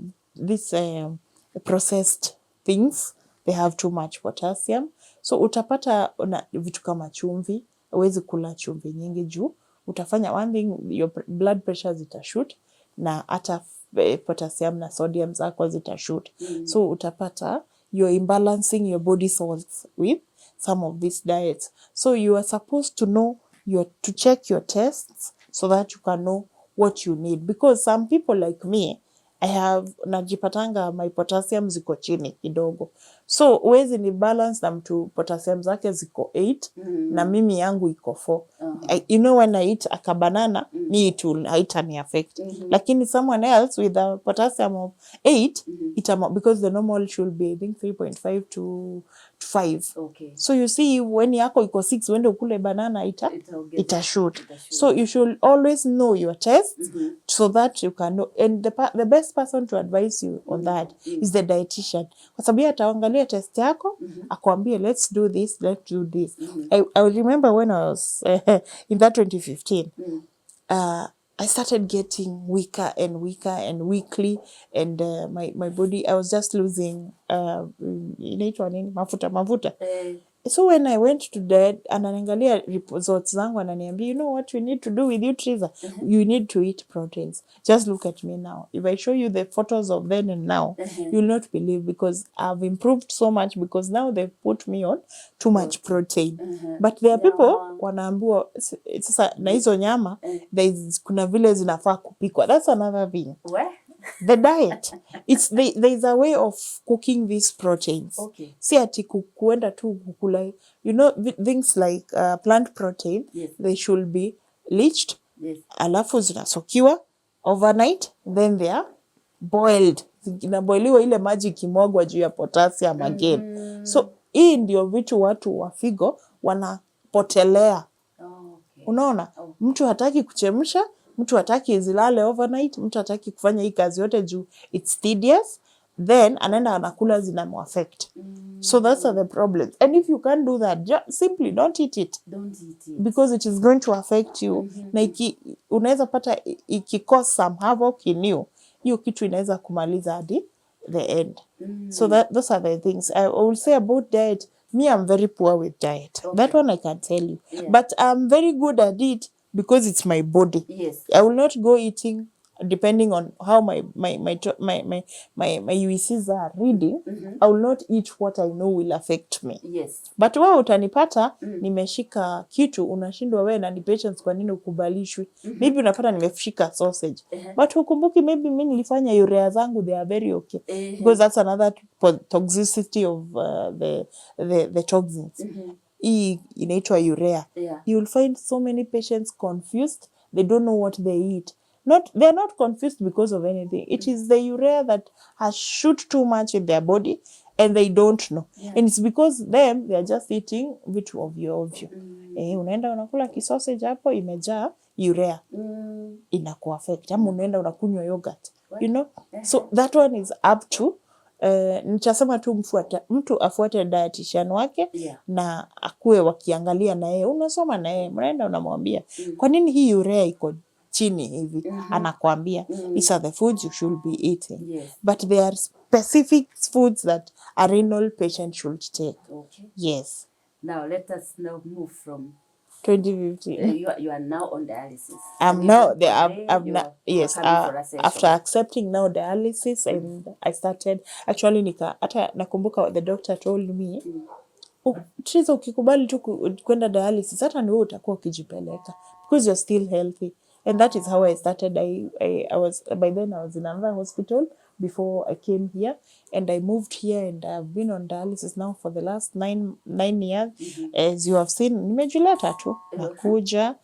processed things, they have too much potassium. So utapata vitu kama chumvi, huwezi kula chumvi nyingi juu utafanya one thing, your blood pressure zitashoot, na hata potassium na sodium zako zitashoot. So utapata you're imbalancing your body salts with some of these diets. So you are supposed to know to check your tests so that you can know what you need. Because some people like me, najipatanga my potassium ziko chini kidogo. So huwezi ni balance na mtu potassium zake ziko 8 na mimi yangu iko 4. You know, when I eat a banana, me it will haitani affect. Lakini someone else with a potassium of 8, because the normal should be I think 3.5 to 5. Okay. So you see, when yako iko 6, when ukule banana ita shoot. So you should always know your test so that you can know. And the best person to advise you on that is the dietitian. Kwa sababu ataangalia test yako, akwambie let's do this. I remember when I was in that 2015, I started getting weaker and weakly, and my body, I was just losing inaitwa nini, mafuta. So when I went to diet, ananiangalia results zangu, ananiambia, you know what you need to do with you, Teresa? You need to eat proteins. Just look at me now. If I show you the photos of then and now, you'll not believe, because I've improved so much, because now they've put me on too much protein. But there are people wanaambiwa sasa na hizo nyama kuna vile zinafaa kupikwa. That's another thing. The diet, there's a way of cooking these proteins. Okay. Si ati kuenda tu kukula, you know, things like plant protein, they should be bleached, alafu zinasokiwa overnight, then they are boiled. Inaboiliwa ile maji kimwagwa juu ya potassium again. So hii ndio vitu watu wa figo wanapotelea. Unaona? Mtu hataki kuchemsha, mtu hataki zilale overnight, mtu hataki kufanya hii kazi yote juu it's tedious, then anaenda anakula zinamuaffect. So that's the problem. And if you can't do that, simply don't eat it. Because it is going to affect you. Na unaweza pata cause some havoc in you. Hiyo kitu inaweza kumaliza hadi the end. So those are the things I will say about diet. Me, I'm very poor with diet. That one I can tell you. But I'm very good at it because it's my body. I will not go eating depending on how my UECs are reading. I will not eat what I know will affect me. But wewe utanipata nimeshika kitu, unashindwa wewe na ni patients, kwa nini ukubalishwi? Maybe unapata nimeshika sausage. But ukumbuki maybe mimi nilifanya urea zangu, they are very okay. Because that's another toxicity of the toxins. Hii inaitwa urea. You will find so many patients confused. They don't know what they eat. They're not confused because of anything. It is the urea that has shoot too much in their body and they don't know. And it's because they are just eating vitu ovyo. Unaenda unakula kisausage hapo imejaa urea. Inakuaffect. Ama unaenda unakunywa yogurt. You know? So that one is up to nitasema tu mtu afuate dietitian wake na akue wakiangalia na yeye, unasoma na yeye, mnaenda unamwambia kwa nini hii urea iko chini hivi, anakuambia these are the foods you should be eating. But there are specific foods that a renal patient should take. Now let us now move from 2015. You are now on dialysis. I'm now after accepting now dialysis, and I started actually hata nakumbuka what the doctor told me. Teresa, ukikubali tu kwenda dialysis, hata ni wewe utakuwa ukijipeleka because you're still healthy. And that is how I started. I was, by then I was in another hospital before I came here, and I moved here, and I've been on dialysis now for the last nine years. As you have seen, nimejileta tu nakuja.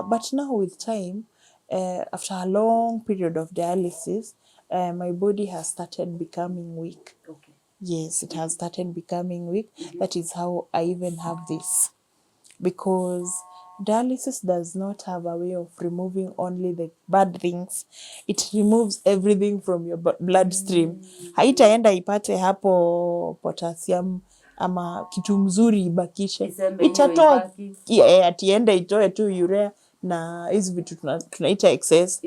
But now with time, after a long period of dialysis, my body has started becoming weak. Yes, it has started becoming weak. That is how I even have this, because dialysis does not have a way of removing only the bad things. It removes everything from your bloodstream. Haitaenda ipate hapo potassium ama kitu mzuri ibakishe. Itatoa atiende itoe tu urea na hizi vitu tunaita excess.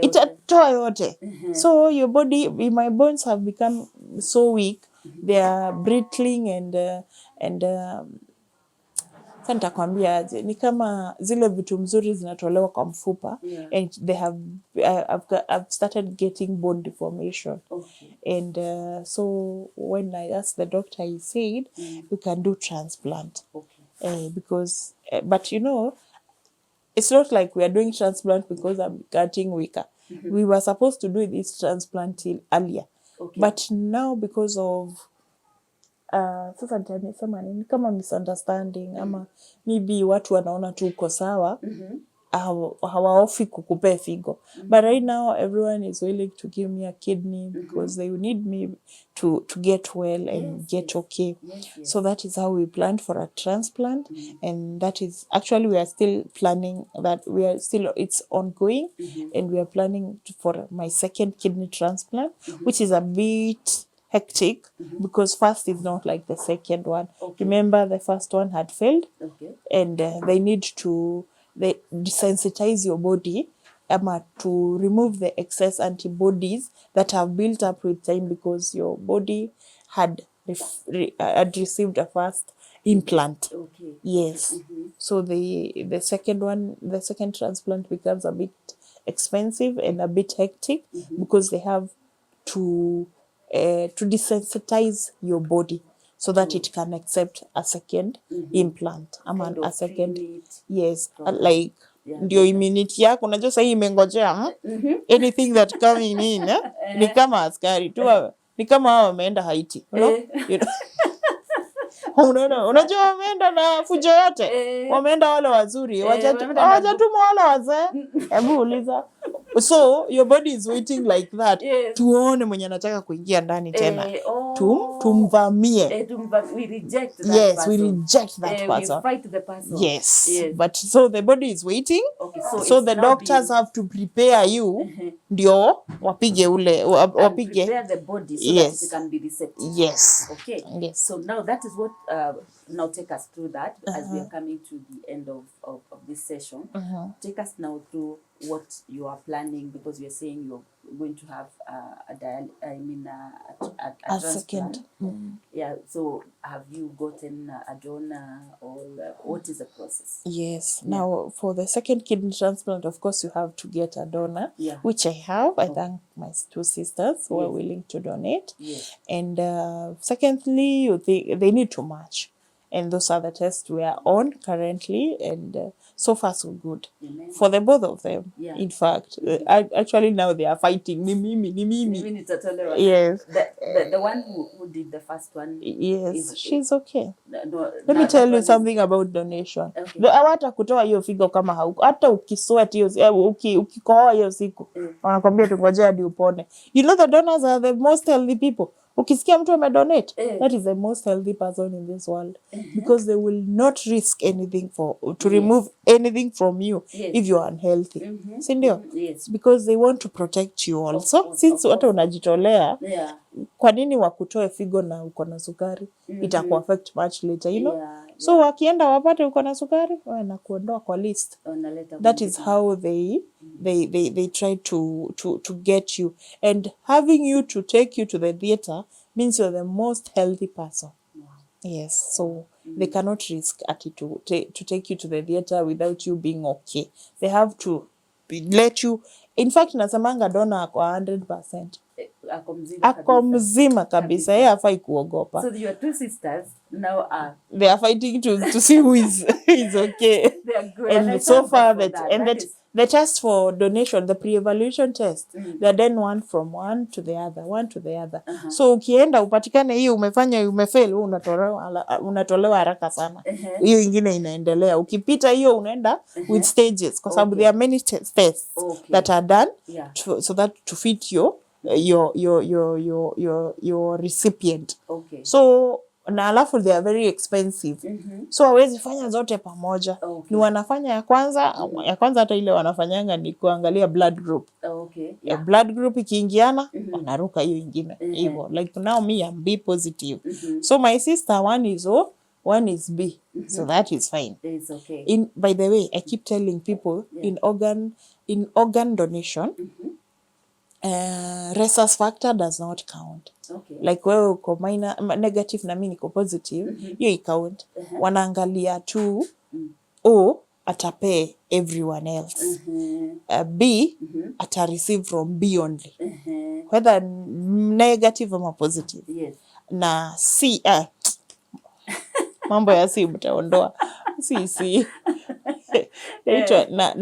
Itatoa yote. So your body, my bones have become so weak. They are brittling and nitakwambia aje, ni kama zile vitu mzuri zinatolewa kwa mfupa, and they have I've started getting bone deformation. And so when I asked the doctor, he said you can do transplant. Because but you know, it's not like we are doing transplant because I'm getting weaker. We were supposed to do this transplant earlier. But now, because of sasa nitasema nini, kama misunderstanding ama maybe watu wanaona tu uko sawa, hawaofi kukupea figo. But right now everyone is willing to give me a kidney because they need me to get well and get okay. So that is how we planned for a transplant, and that is actually we are still planning that. It's ongoing, and we are planning for my second kidney transplant, which is a bit hectic because first is not like the second one. Remember, the first one had failed, and they need to desensitize your body to remove the excess antibodies that have built up with time because your body had received a first implant. Yes. So the second transplant becomes a bit expensive and a bit hectic because they have to desensitize your body so that it can accept a second implant. A second, yes, like ndio immunity yako unajua sasa hii imengojea anything that coming in ni kama askari tu, ni kama hao wameenda Haiti, you know? Unajua wameenda na fujo yote, wameenda wale wazuri, hawajatuma wale wazee. Hebu uliza. So your body is waiting like that. Tuone mwenye anataka kuingia ndani tena. Tumvamie. We reject that person. Yes, we reject that person. We fight the person. Yes. But so the body is waiting. So the doctors have to prepare you ndio wapige ule wapige. Prepare the body so that it can be receptive. Yes. Okay. Yes. So now that is what now take us through that as we are coming to the end of this session. Take us now through what you are planning, because we are saying you're going to have a transplant. Yeah. So have you gotten a donor, or what is the process? Yes. Now for the second kidney transplant, of course, you have to get a donor, which I have. I thank my two sisters who are willing to donate. And secondly, they need to match. And those are the tests we are on currently, and so far so good. For the both of them. In fact, actually now they are fighting. Ni mimi. Yes. The one who did the first one. Yes, she's okay. Let me tell you something about donation. Hawata kutoa hiyo figo kama hauko. Hata ukisweat hiyo, ukikohoa hiyo siku, wanakwambia tungojea hadi upone. You know the donors are the most healthy people. Ukisikia mtu amedonate, that is the most healthy person in this world, because they will not risk anything to remove anything from you if you are unhealthy. Si ndio? Because they want to protect you also. Since hata unajitolea, kwa nini wakutoe figo na uko na sukari? Itaku affect much later, you know? So wakienda wapate uko na sukari, na kuondoa kwa list. That is how they try to get you, and having you to take you to the theater means you're the most healthy person. Yes, so they cannot risk to take you to the theater without you being okay. They have to let you. In fact, nasamanga dona ako 100%. Ako mzima kabisa. Yeye hafai kuogopa. So your two sisters now they are fighting to see who is okay. They are good. And so far the test for donation, the pre-evaluation test, they're done one to the other. So ukienda upatikane hiyo umefail, unatolewa haraka sana. Hiyo ingine inaendelea. Ukipita hiyo unaenda with stages, kwa sababu there are many tests that are done so that to fit your recipient. So na alafu they are very expensive. So hawezi fanya zote pamoja. Ni wanafanya ya kwanza hata ile wanafanyanga ni kuangalia blood group. Blood group ikiingiana wanaruka hiyo ingine. Hivyo like now me I'm B positive. So my sister one is O, one is B. So that is fine. It's okay. By the way, I keep telling people in organ donation, rhesus factor does not count. Like wewe uko negative na mimi niko positive, hiyo count. Wanaangalia tu O atapay everyone else. B ata receive from B only. Whether negative or positive. Na C mambo ya C mtaondoa. C na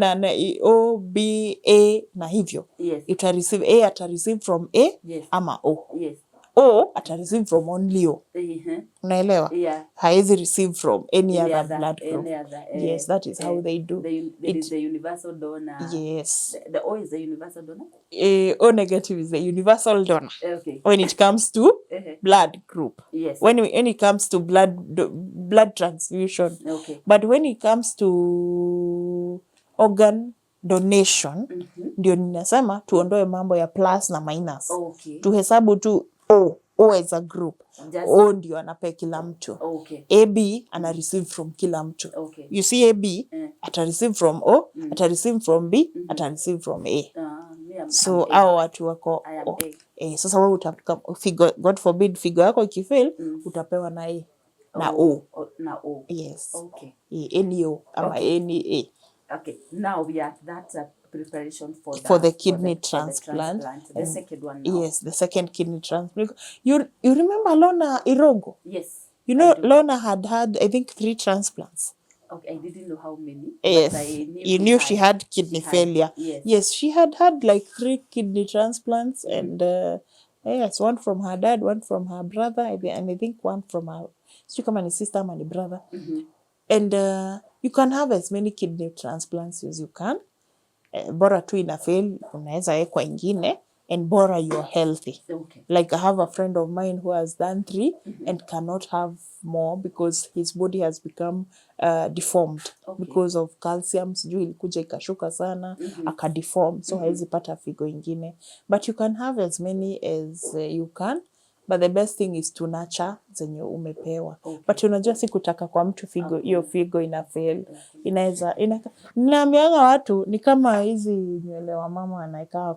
O, B, A na hivyo. Ita receive A ata receive from A ama O. O ata receive from only O. Unaelewa? Yeah. Haezi receive from any other blood group. Any other, Yes, that is how they do. There is the universal donor. Yes. The O is the universal donor? O negative is the universal donor. Okay. When it comes to blood group. Yes. When it comes to blood transfusion. Okay. But when it comes to organ donation, ndio ninasema tuondoe mambo ya plus na minus. Okay. Tuhesabu tu O as a group. Just O ndio anapea kila mtu. Okay. AB ana receive from kila mtu. Okay. You see AB ata receive from O, ata receive from B, ata receive from A. So hao watu wako sasa wewe utapika figure, God forbid figure yako ikifail utapewa na A na O. Na O. Yes. Okay. Any O ama any A. Okay. Now we are at that preparation for the kidney transplant. The second one now. Yes, the second kidney transplant. You remember Lona Irogo? Yes. You know Lona had I think 3 transplants. Okay, I didn't know how many. Yes, but I knew she had kidney failure. Yes, she had like 3 kidney transplants and yes, one from her dad, one from her brother, and I think one from her kama ni sister ama ni brother. And you can have as many kidney transplants as you can. Bora tu ina fail, unaweza wekwa ingine, and bora you are healthy. Okay. Like I have a friend of mine who has done 3 and cannot have more because his body has become deformed because of calcium. Sijui ilikuja ikashuka sana, akadeform, so hawezi pata figo ingine. But you can have as many as you can. But the best thing is to nurture zenye umepewa. But unajua si kutaka kwa mtu figo, hiyo figo ina fail. Inaweza ninaambianga watu ni kama hizi nywele wa mama anaekaa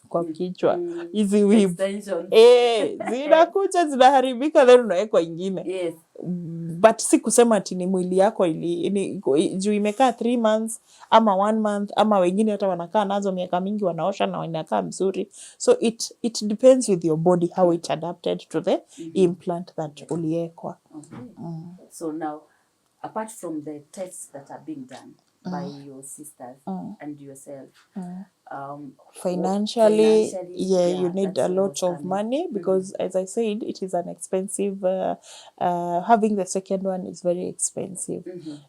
kwa kichwa. Hizi weave. Zinakuja zinaharibika then unawekwa ingine. Yes. But si kusema ati ni mwili yako juu imekaa 3 months ama 1 month ama wengine hata wanakaa nazo miaka mingi wanaosha na wanakaa mzuri. So it depends with your body how it adapted to the implant that uliekwa. So now, apart from the tests that are being done by your sisters and yourself, financially, you need a lot of money because as I said, it is an expensive, having the second one is very expensive.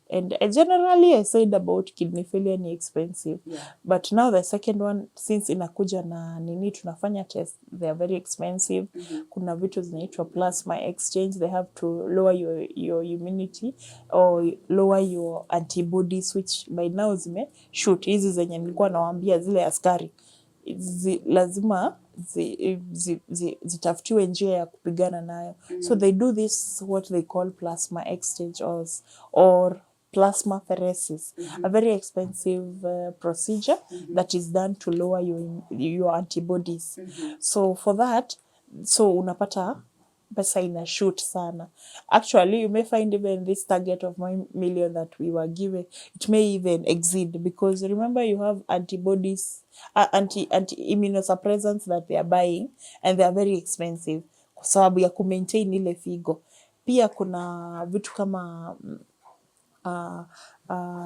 And generally I said about kidney failure ni expensive. But now the second one, since inakuja na nini tunafanya test, they are very expensive. Kuna vitu zinaitwa plasma exchange, they have to lower your immunity or lower your antibodies, which by now shoot hizi zenye nilikuwa nawaambia zile askari lazima zitafutiwe njia ya kupigana nayo. So they do this what they call plasma exchange or plasmapheresis, a very expensive procedure that is done to lower your antibodies. So for that, so unapata pesa ina shoot sana. Actually, you may find even this target of $1 million that we were given, it may even exceed because remember you have antibodies, anti-immunosuppressants that they are buying and they are very expensive kwa sababu ya kumaintain ile figo. Pia kuna vitu kama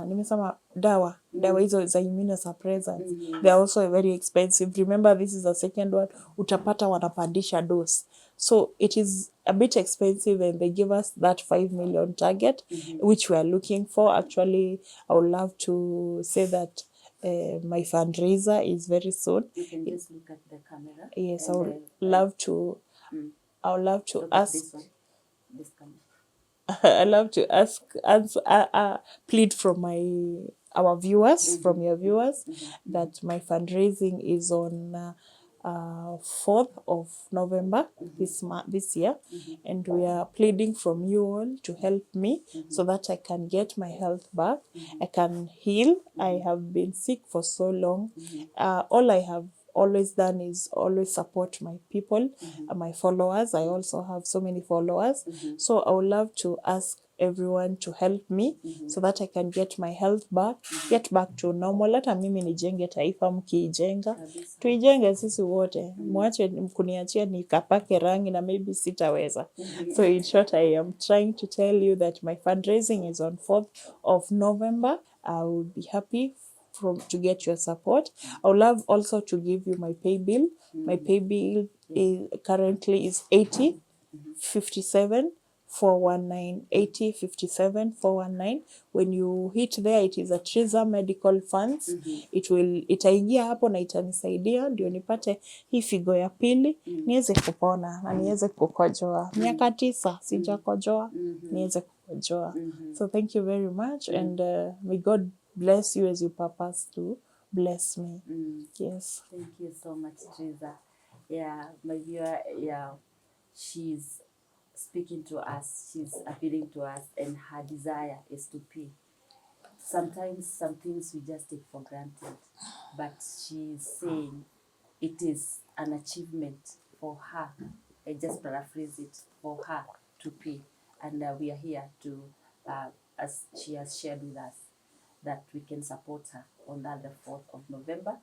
nimesema dawa hizo za immunosuppressants, they are also very expensive. Remember this is a second one, utapata wanapandisha dose. So it is a bit expensive and they give us that 5 million target, which we are looking for. Actually, I would love to say that my fundraiser is very soon. You can just look at the camera. Yes, I would love to ask. This camera. I love to ask plead from our viewers, from your viewers, that my fundraising is on 4th of November this year, and we are pleading from you all to help me so that I can get my health back. I can heal. I have been sick for so long. All I have always done is always support my people, my followers. I also have so many followers. So I would love to ask everyone to help me so that I can get my health back, get back to normal. Hata mimi nijenge taifa mkiijenga. Tuijenge sisi wote. Mwache kuniachia nikapake rangi na maybe sitaweza. So in short, I am trying to tell you that my fundraising is on 4th of November. I will be happy to get your support. I would love also to give you my pay bill. My pay bill is currently is 80 57 419 80 57 419. When you hit there, it is a Teresiah Medical Funds. Itaingia hapo na itanisaidia ndio nipate hii figo ya pili niweze kupona na niweze kukojoa. Miaka 9 sijakojoa, niweze kukojoa. So thank you very much, and may God bless you as you purpose to bless me. Yes. Thank you so much, Teresa. Yeah, my viewer, yeah, she's speaking to us, she's appealing to us, and her desire is to pay. Sometimes some things we just take for granted, but she's saying it is an achievement for her. I just paraphrase it, for her to pay. And we are here to, as she has shared with us, that we can support her on that the 4th of November.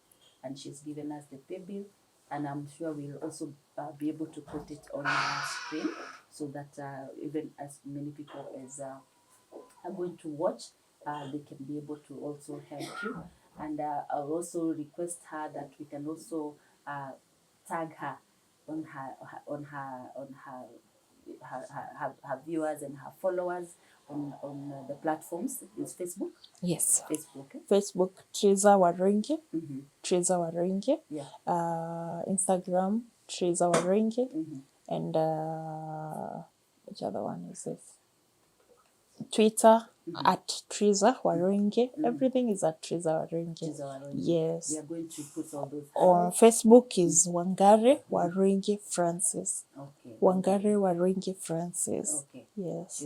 And she's given us the pay bill. And I'm sure we'll also be able to put it on our screen so that even as many people as are going to watch, they can be able to also help you. And I'll also request her that we can also tag her on her viewers and her followers on the platforms. Is Facebook? Yes. Facebook. Facebook, Teresiah Waruingi. Teresiah Waruingi. Yeah. Instagram, Teresiah Waruingi. And which other one is this? Twitter, at Teresiah Waruingi. Everything is at Teresiah Waruingi. Yes. We are going to put all those. On Facebook is Wangare Waruingi Francis. Okay. Wangare Waruingi Francis. Okay. Yes.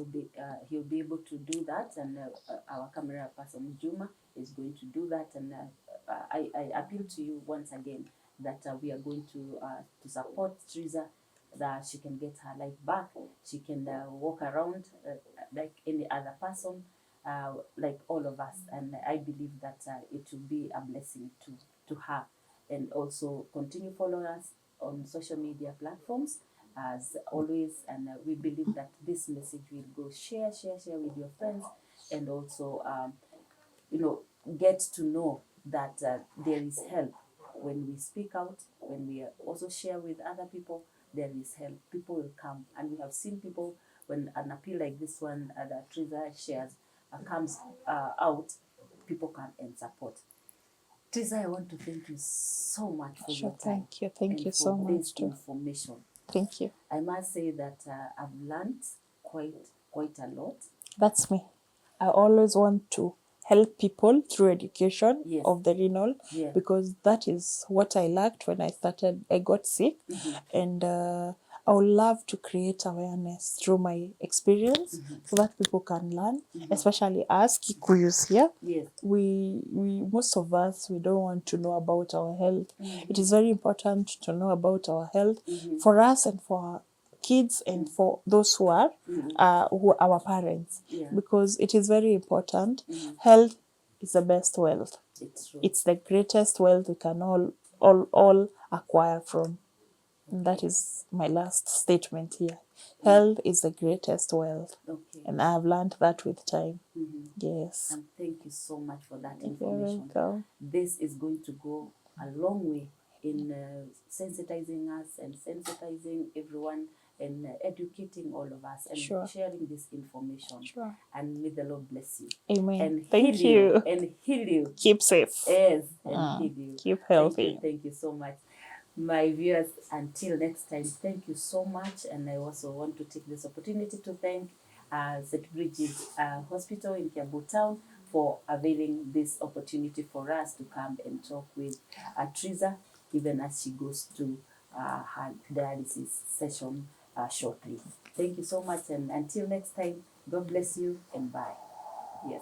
He'll be able to do that, and our camera person Juma is going to do that, and I appeal to you once again that we are going to support Teresa, that she can get her life back. She can walk around like any other person, like all of us, and I believe that it will be a blessing to her. And also continue following us on social media platforms as always, and we believe that this message will go share with your friends, and also get to know that there is help when we speak out, when we also share with other people. There is help. People will come, and we have seen people when an appeal like this one that Teresa shares comes out, people come and support. Teresa, I want to thank you so much for your time. Thank you. Thank you so much. This information. Thank you. I must say that I've learned quite a lot. That's me. I always want to help people through education of the renal, because that is what I lacked when I started. I got sick, and I would love to create awareness through my experience so that people can learn, especially us Kikuyus here. Yes. We most of us, we don't want to know about our health. It is very important to know about our health for us and for our kids and for those who are our parents, because it is very important. Health is the best wealth. It's true. It's the greatest wealth we can all acquire from. And that is my last statement here. Health is the greatest wealth. Okay. And I have learned that with time. Yes. And thank you so much for that You're information. welcome. This is going to go a long way in sensitizing us and sensitizing everyone, and educating all of us, and sharing this information. And may the Lord bless you. Amen. And Thank heal you. And heal you. Keep safe. Yes, and heal you. Keep healthy. Thank you so much. My viewers, until next time, thank you so much. And I also want to take this opportunity to thank St. Bridget's Hospital in Kiambu Town for availing this opportunity for us to come and talk with Teresa, even as she goes to her dialysis session shortly. Thank you so much, and until next time, God bless you, and bye. Yes.